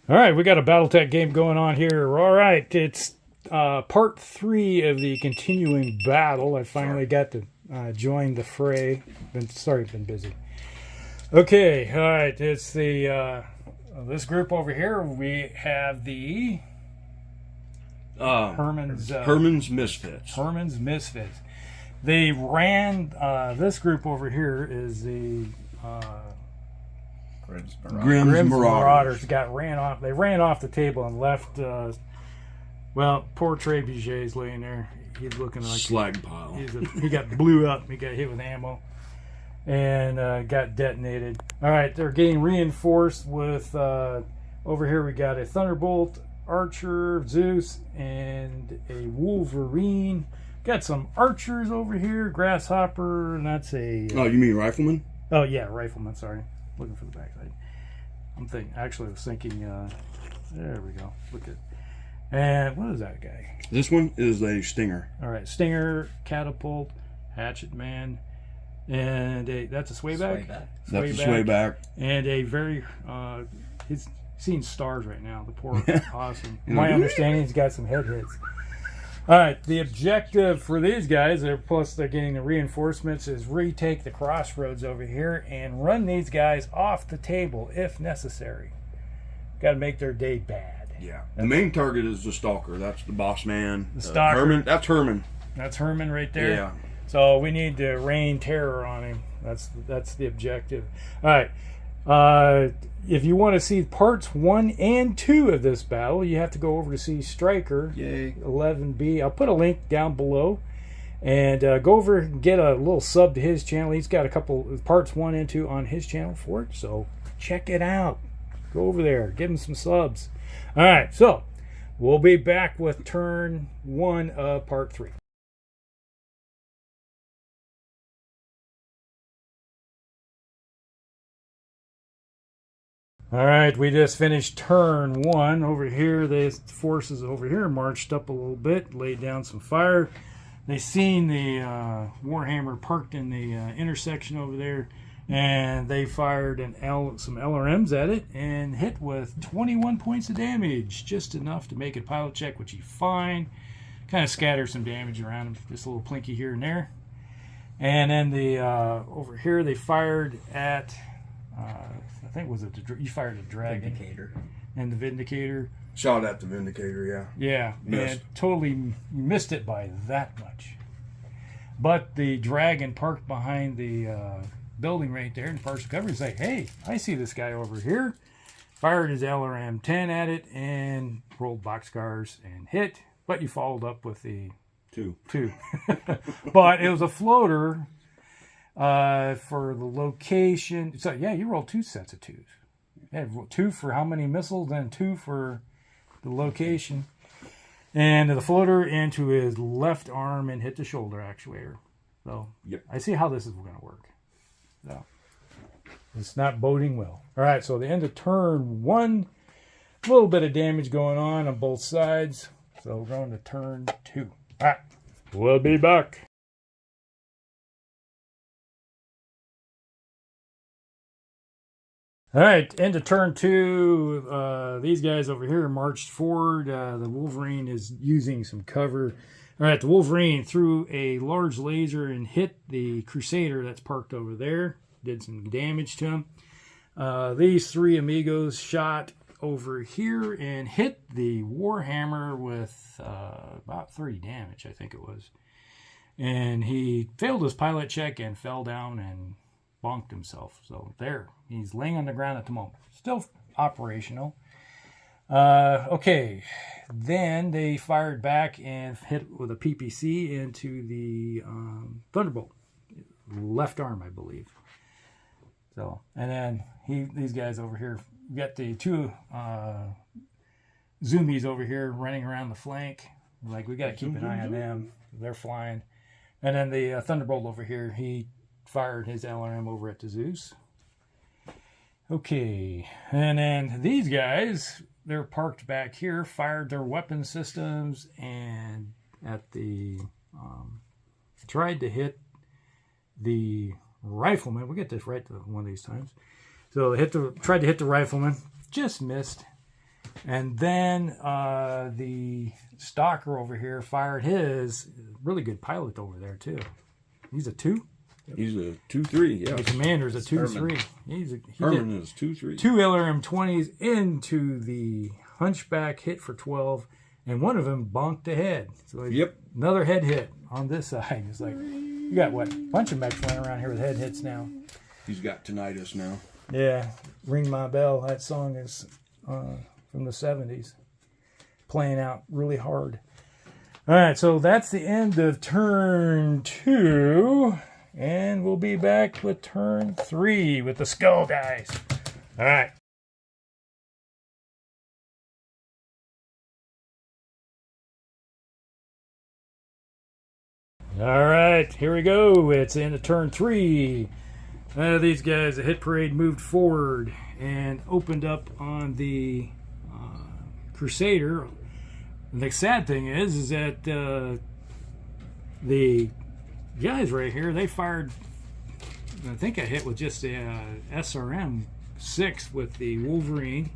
All right, we got a Battletech game going on here. All right, it's part 3 of the continuing battle. I finally got to join the fray. Been busy. Okay, all right. It's the this group over here. We have the Herman's Misfits. Herman's Misfits. They ran this group over here is the Grimm's Marauders. Got ran off. They ran off the table and left. Well, poor Trebuchet's laying there. He's looking like slag pile. He got blew up. He got hit with ammo and got detonated. All right, they're getting reinforced with. Over here we got a Thunderbolt, Archer, Zeus, and a Wolverine. Got some archers over here, Grasshopper, and that's a. Oh, you mean Rifleman? Oh yeah, Rifleman. Sorry, looking for the backside. Actually, I was thinking. There we go. Look at. And what is that guy? This one is a Stinger. All right, Stinger, Catapult, Hatchet Man, and that's a Swayback. That's a Swayback. And a very. He's seeing stars right now. The poor, awesome. My understanding, he's got some head hits. All right, the objective for these guys, plus they're getting the reinforcements, is retake the crossroads over here and run these guys off the table if necessary. Got to make their day bad. Yeah. The main target is the Stalker. That's the boss man. The Stalker. Herman. That's Herman. That's Herman right there. Yeah. So we need to rain terror on him. That's the objective. All right. If you want to see parts 1 and 2 of this battle, you have to go over to see Striker 11B. I'll put a link down below, and go over and get a little sub to his channel. He's got a couple parts 1 and 2 on his channel for it, so check it out. Go over there, give him some subs. All right, so we'll be back with turn 1 of part 3. All right, we just finished turn 1 over here. The forces over here marched up a little bit, laid down some fire. They seen the Warhammer parked in the intersection over there, and they fired some LRMs at it and hit with 21 points of damage, just enough to make a pilot check, which he fine. Kind of scattered some damage around him, just a little plinky here and there. And then the over here they fired at. I think you fired a Dragon. Vindicator. And the Vindicator. Shot at the Vindicator, yeah. Yeah, and totally missed it by that much. But the Dragon parked behind the building right there in partial cover and say, hey, I see this guy over here. Fired his LRM-10 at it and rolled boxcars and hit. But you followed up with the... Two. But it was a floater... for the location, so yeah, you rolled 2 sets of 2s. You had 2 for how many missiles, and 2 for the location. And the floater into his left arm and hit the shoulder actuator. So yep. I see how this is going to work. So it's not boding well. All right, so the end of turn 1, a little bit of damage going on both sides. So we're going to turn 2. All right, we'll be back. All right, into turn 2. These guys over here marched forward. The Wolverine is using some cover. All right, the Wolverine threw a large laser and hit the Crusader that's parked over there. Did some damage to him. These 3 amigos shot over here and hit the Warhammer with about 30 damage, I think it was. And he failed his pilot check and fell down and bonked himself. So there, he's laying on the ground at the moment, still operational. Okay, then they fired back and hit with a PPC into the Thunderbolt, left arm, I believe. So, and then these guys over here, we got the 2 zoomies over here running around the flank. Like, we got to keep an eye on them. They're flying. And then the Thunderbolt over here, he fired his LRM over at the Zeus. Okay, and then these guys, they're parked back here, fired their weapon systems, and at the tried to hit the Rifleman. We'll get this right one of these times. So they tried to hit the Rifleman, just missed. And then the stalker over here fired his really good pilot over there too. He's a 2. He's a 2-3. Yeah. The commander's a 2-3. Herman is 2-3. 2 LRM 20s into the hunchback, hit for 12, and one of them bonked the head. So another head hit on this side. It's like, you got what? A bunch of mechs running around here with head hits now. He's got tinnitus now. Yeah, Ring My Bell. That song is from the 70s. Playing out really hard. All right, so that's the end of turn 2. And we'll be back with turn 3 with the skull guys. All right. All right, here we go. It's the end of turn 3. These guys, the hit parade moved forward and opened up on the Crusader. And the sad thing is that the guys right here, they fired, I think I hit with just a SRM 6 with the Wolverine.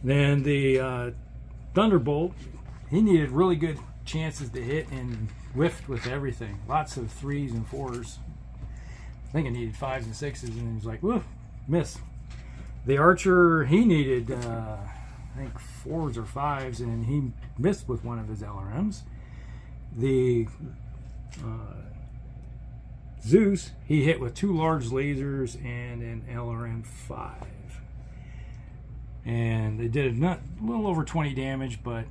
Then the Thunderbolt, he needed really good chances to hit and whiffed with everything. Lots of 3s and 4s. I think I needed 5s and 6s, and he was like, woof, miss. The Archer, he needed, I think 4s or 5s, and he missed with one of his LRMs. The Zeus, he hit with 2 large lasers and an LRM 5. And they did a little over 20 damage, but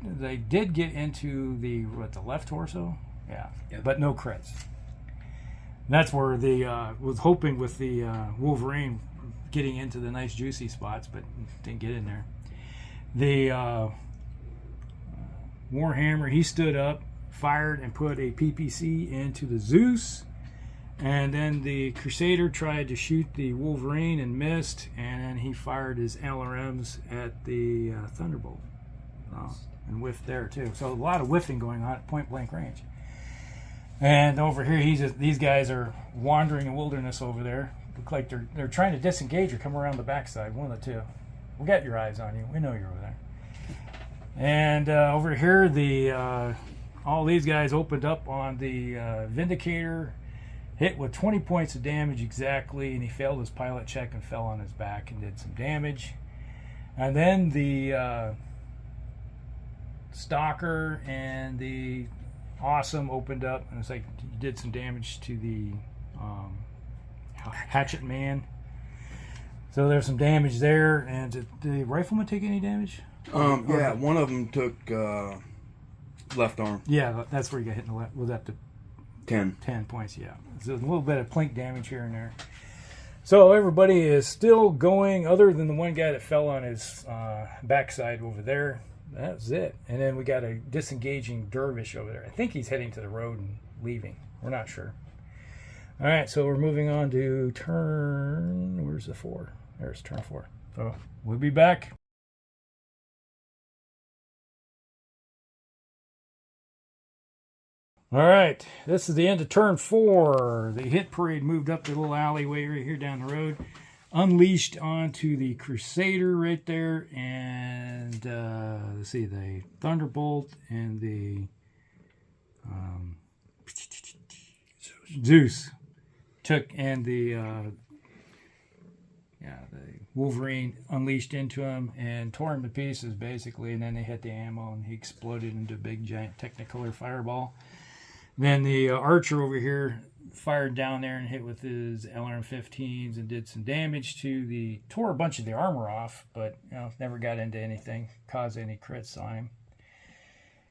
they did get into the left torso? Yeah. Yep. But no crits. And that's where the was hoping with the Wolverine getting into the nice juicy spots, but didn't get in there. The Warhammer, he stood up, fired, and put a PPC into the Zeus. And then the Crusader tried to shoot the Wolverine and missed, and then he fired his LRMs at the Thunderbolt. And whiffed there too. So a lot of whiffing going on at point blank range. And over here, these guys are wandering in wilderness over there. Look like they're trying to disengage or come around the backside. One of the two. We got your eyes on you. We know you're over there. And over here, all these guys opened up on the Vindicator. Hit with 20 points of damage exactly, and he failed his pilot check and fell on his back and did some damage. And then the Stalker and the Awesome opened up, and it's like he did some damage to the Hatchet Man. So there's some damage there. And did the Rifleman take any damage? Yeah, one of them took left arm. Yeah, that's where you got hit in the left. Was that the 10 points? Yeah, so a little bit of plink damage here and there. So everybody is still going, other than the one guy that fell on his backside over there. That's it. And then we got a disengaging Dervish over there. I think he's heading to the road and leaving. We're not sure. All right, so we're moving on to turn... Where's the 4? There's turn 4. So we'll be back. All right, this is the end of turn 4. The hit parade moved up the little alleyway right here down the road. Unleashed onto the Crusader right there, and let's see, the Thunderbolt and the Zeus took, and the Wolverine unleashed into him and tore him to pieces basically, and then they hit the ammo and he exploded into a big giant Technicolor fireball. Then the Archer over here fired down there and hit with his LRM-15s and did some damage to tore a bunch of the armor off, but never got into anything, caused any crits on him.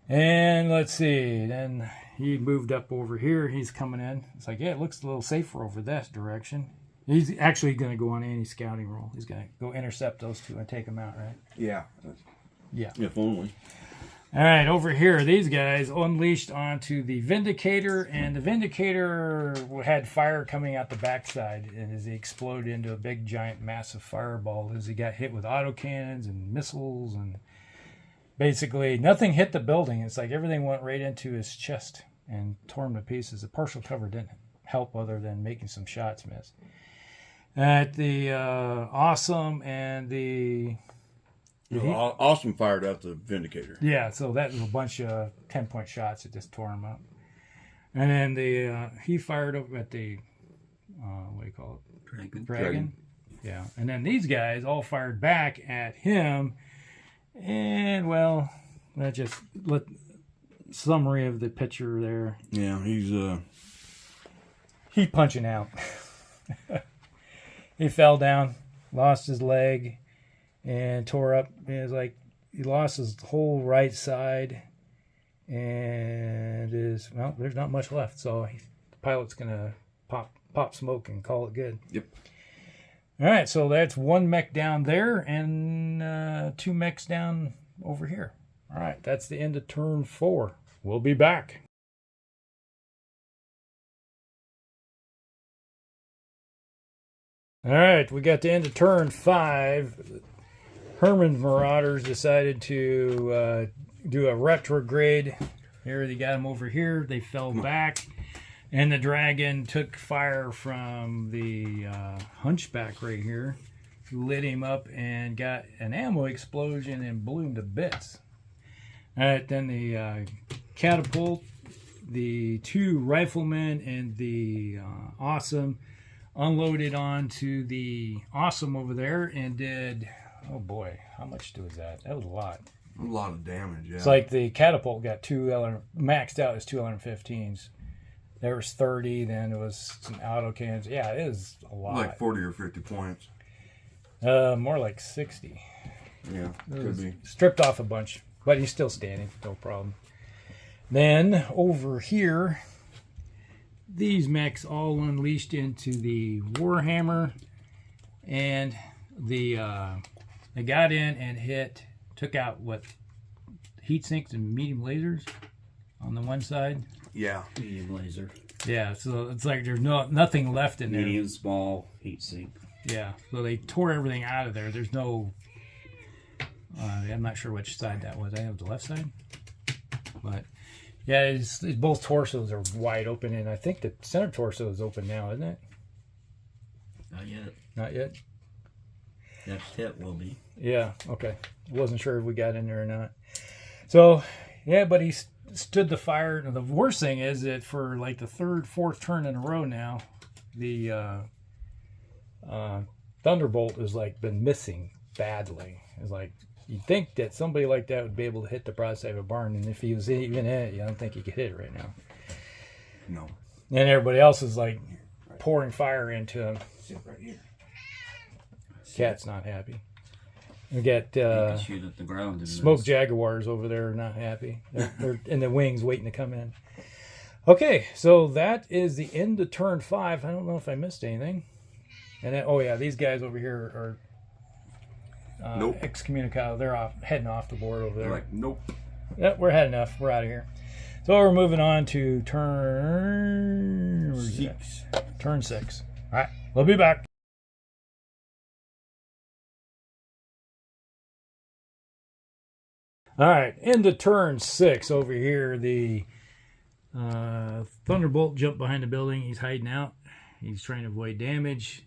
And let's see, then he moved up over here. He's coming in. It's like, yeah, it looks a little safer over this direction. He's actually going to go on any scouting roll. He's going to go intercept those two and take them out, right? Yeah. Yeah. If only. All right, over here, these guys unleashed onto the Vindicator, and the Vindicator had fire coming out the backside, and as he exploded into a big, giant, massive fireball, as he got hit with autocannons and missiles, and basically nothing hit the building. It's like everything went right into his chest and tore him to pieces. The partial cover didn't help other than making some shots miss. At the Awesome and the Awesome fired at the Vindicator. Yeah, so that was a bunch of 10-point shots that just tore him up. And then he fired up at the, what do you call it? Dragon. Yeah, and then these guys all fired back at him. And, well, that just summary of the picture there. Yeah, he's punching out. He fell down, lost his leg, and tore up. It was like he lost his whole right side, and there's not much left. So the pilot's gonna pop smoke and call it good. Yep. All right, so that's one mech down there and 2 mechs down over here. All right, that's the end of turn 4. We'll be back. All right, we got the end of turn 5. Herman's Marauders decided to do a retrograde. Here they got them over here. They fell back, and the dragon took fire from the hunchback right here, lit him up and got an ammo explosion and blew him to bits. All right, then the catapult, the 2 riflemen, and the awesome unloaded onto the awesome over there and did, oh boy, how much was that? That was a lot. A lot of damage, yeah. It's like the catapult got maxed out as 2 LM15s. There was 30, then it was some auto cans. Yeah, it is a lot. Like 40 or 50 points. More like 60. Yeah, could be. Stripped off a bunch, but he's still standing, no problem. Then over here, these mechs all unleashed into the Warhammer, and they got in and took out heat sinks and medium lasers on the one side. Yeah, medium laser. Yeah, so it's like there's nothing left in there. Medium, small, heat sink. Yeah, so they tore everything out of there. There's no. I'm not sure which side that was. I think it was the left side, but. Yeah, it's both torsos are wide open, and I think the center torso is open now, isn't it? Not yet. Not yet? Next hit will be. Yeah, okay. Wasn't sure if we got in there or not. So, yeah, but he stood the fire. And the worst thing is that for like the 3rd, 4th turn in a row now, the Thunderbolt has like been missing badly. It's like, you'd think that somebody like that would be able to hit the broadside of a barn, and if he was even in it, I don't think he could hit it right now. No. And everybody else is like pouring fire into him. Sit right here. Cat's not happy. We got shoot at the ground. smoke jaguars over there, not happy. They're in the wings waiting to come in. Okay, so that is the end of turn 5. I don't know if I missed anything. And then, oh yeah, these guys over here are nope. Excommunicado. They're heading off the board over there. They're like, nope. Yep, we're had enough. We're out of here. So we're moving on to turn 6. Turn 6. All right, we'll be back. All right, into turn 6 over here. The Thunderbolt jumped behind the building. He's hiding out. He's trying to avoid damage.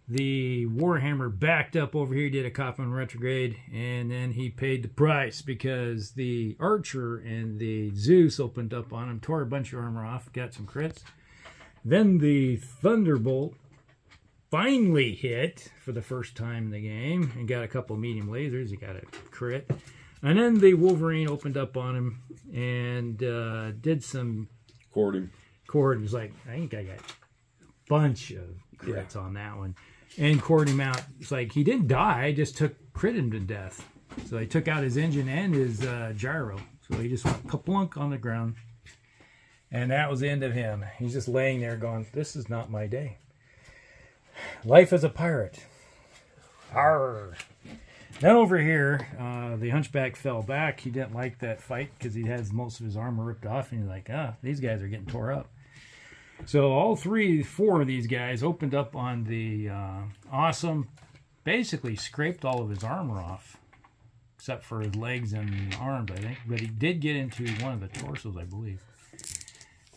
The Warhammer backed up over here, did a Kaufman retrograde, and then he paid the price because the Archer and the Zeus opened up on him, tore a bunch of armor off, got some crits. Then the Thunderbolt finally hit for the first time in the game and got a couple medium lasers. He got a crit. And then the Wolverine opened up on him and did some... Cord him. It was like, I think I got a bunch of crits on that one. And cored him out. It's like he didn't die, just crit him to death. So he took out his engine and his gyro. So he just went kaplunk on the ground. And that was the end of him. He's just laying there going, this is not my day. Life as a pirate. Arr. Then over here, the Hunchback fell back. He didn't like that fight because he has most of his armor ripped off. And he's like, these guys are getting tore up. So all 4 of these guys opened up on the Awesome, basically scraped all of his armor off, except for his legs and arms, I think. But he did get into one of the torsos, I believe.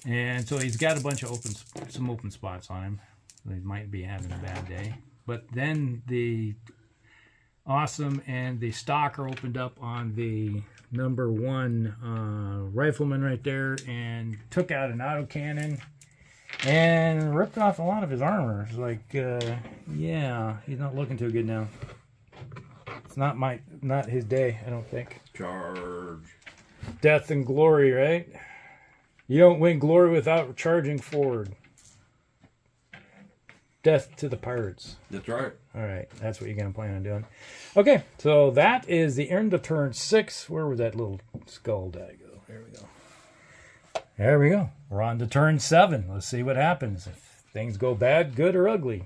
And so he's got a bunch of some open spots on him. So he might be having a bad day. But then the Awesome, and the stalker opened up on the number 1 rifleman right there and took out an autocannon and ripped off a lot of his armor. It's like, yeah, he's not looking too good now. It's not his day, I don't think. Charge. Death and glory, right? You don't win glory without charging forward. Death to the pirates. That's right. All right, that's what you're going to plan on doing. Okay, so that is the end of turn 6. Where was that little skull die go? There we go. There we go. We're on to turn 7. Let's see what happens. If things go bad, good, or ugly.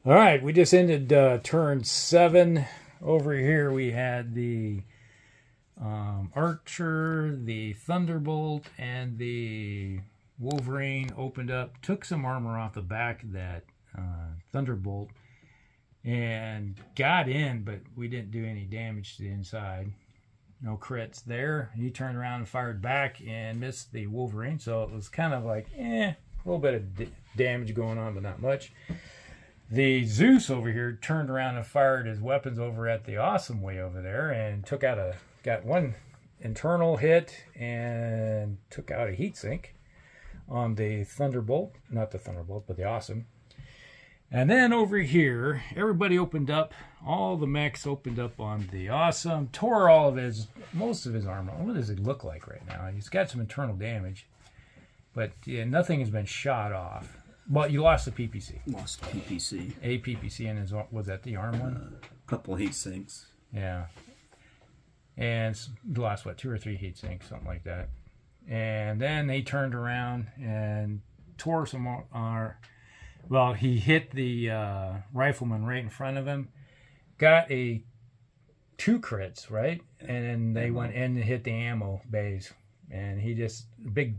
All right, we just ended turn 7. Over here we had the Archer, the Thunderbolt, and the Wolverine opened up, took some armor off the back of that Thunderbolt, and got in, but we didn't do any damage to the inside. No crits there. He turned around and fired back and missed the Wolverine, so it was kind of like, a little bit of damage going on, but not much. The Zeus over here turned around and fired his weapons over at the Awesome way over there and got one internal hit and took out a heat sink on the Thunderbolt. Not the Thunderbolt, but the Awesome. And then over here, everybody opened up. All the mechs opened up on the Awesome. Tore most of his armor. What does it look like right now? He's got some internal damage. But yeah, nothing has been shot off. Well, you lost the PPC. Lost PPC. A PPC in his, was that the arm one? A couple heat sinks. Yeah. And you lost, 2 or 3 heat sinks, something like that. And then they turned around and tore some more. Well, he hit the rifleman right in front of him. Got 2 crits, right? And then they went in and hit the ammo bays. And he just, big,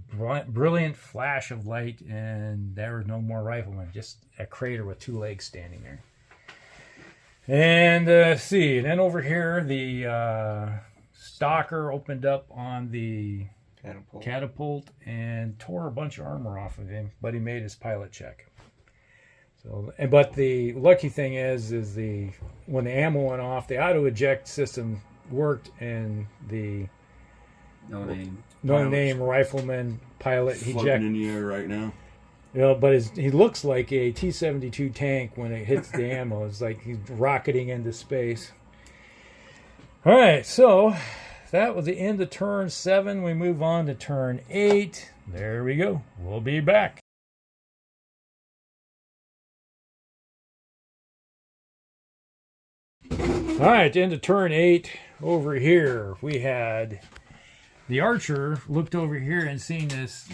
brilliant flash of light, and there was no more riflemen. Just a crater with 2 legs standing there. And see, and then over here, the stalker opened up on the catapult and tore a bunch of armor off of him, but he made his pilot check. So, but the lucky thing is when the ammo went off, the auto eject system worked, and the no name rifleman pilot floating in the air right now. You know, but he looks like a T-72 tank when it hits the ammo. It's like he's rocketing into space. All right, so that was the end of turn 7. We move on to turn 8. There we go. We'll be back. All right, into turn 8. Over here, we had the Archer looked over here and seen this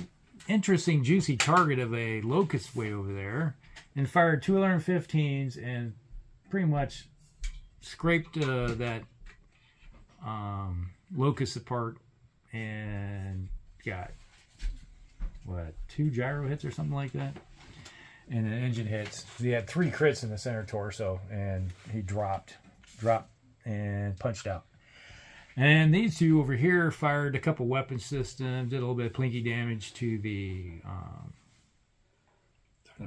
interesting, juicy target of a locust way over there and fired 2 115s and pretty much scraped that locust apart and got, 2 gyro hits or something like that? And an engine hits. He had 3 crits in the center torso, and he dropped and punched out. And these 2 over here fired a couple weapon systems, did a little bit of plinky damage to the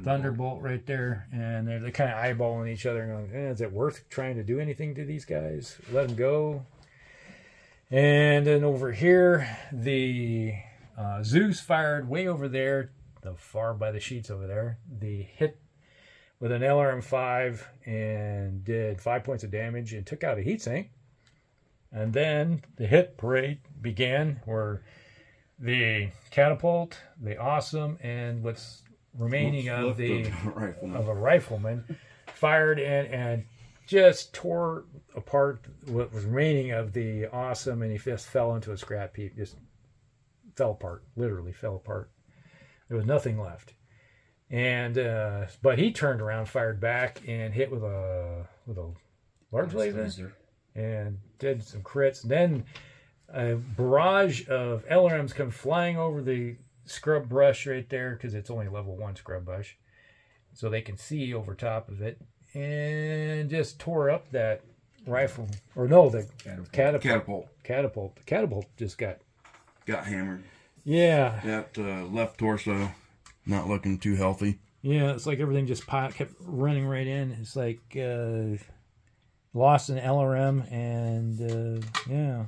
Thunderbolt right there. And they're kind of eyeballing each other and going, is it worth trying to do anything to these guys? Let them go. And then over here, the Zeus fired way over there, the far by the sheets over there. The hit with an LRM-5 and did 5 points of damage and took out a heatsink. And then the hit parade began, where the catapult, the Awesome, and what's remaining of a rifleman fired and just tore apart what was remaining of the Awesome, and he just fell into a scrap heap. Just fell apart, literally fell apart. There was nothing left. And but he turned around, fired back, and hit with a large laser. And did some crits. Then a barrage of LRMs come flying over the scrub brush right there, because it's only level 1 scrub brush, so they can see over top of it, and just tore up that rifle. Or no, the catapult. The catapult just got hammered. Yeah. That left torso Not looking too healthy. Yeah, it's like everything just kept running right in. It's like lost an LRM, and yeah,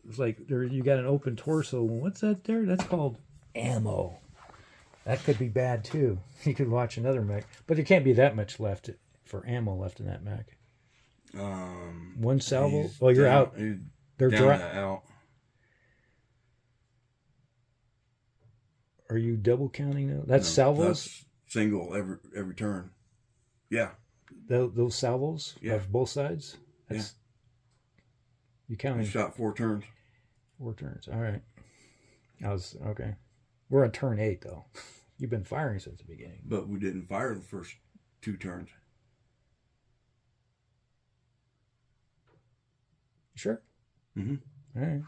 it's like there you got an open torso. What's that there? That's called ammo. That could be bad too. You could watch another mech, but there can't be that much left for ammo left in that mech. One salvo. Oh, you're out. They're out. Are you double counting now? That's salvos? That's single every turn. Yeah. Those salvos Yeah. of both sides? That's, You counting? I shot 4 turns. 4 turns. All right. Okay. We're on turn 8, though. You've been firing since the beginning. But we didn't fire the first 2 turns. Sure? Mm-hmm. All right.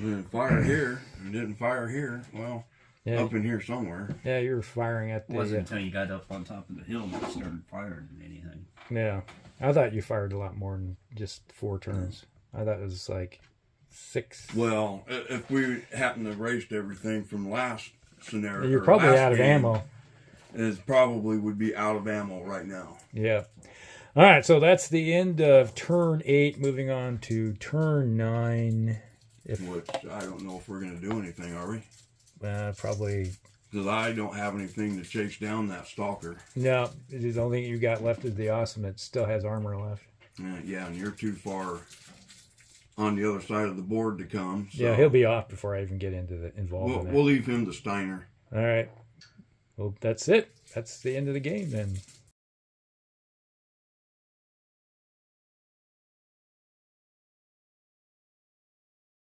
We didn't fire here. We didn't fire here. Well, up in here somewhere. Yeah, you were firing at the... It wasn't until you got up on top of the hill that you started firing anything. Yeah. I thought you fired a lot more than just 4 turns. I thought it was like 6. Well, if we hadn't erased everything from last scenario... You're probably last out of game, ammo. It probably would be out of ammo right now. Yeah. All right, so that's the end of turn 8. Moving on to turn 9. Which I don't know if we're going to do anything, are we? Probably. Because I don't have anything to chase down that stalker. No, the only thing you got left is the awesome that still has armor left. Yeah, and you're too far on the other side of the board to come. So Yeah, he'll be off before I even get into the involvement. We'll leave him to Steiner. All right. Well, that's it. That's the end of the game then.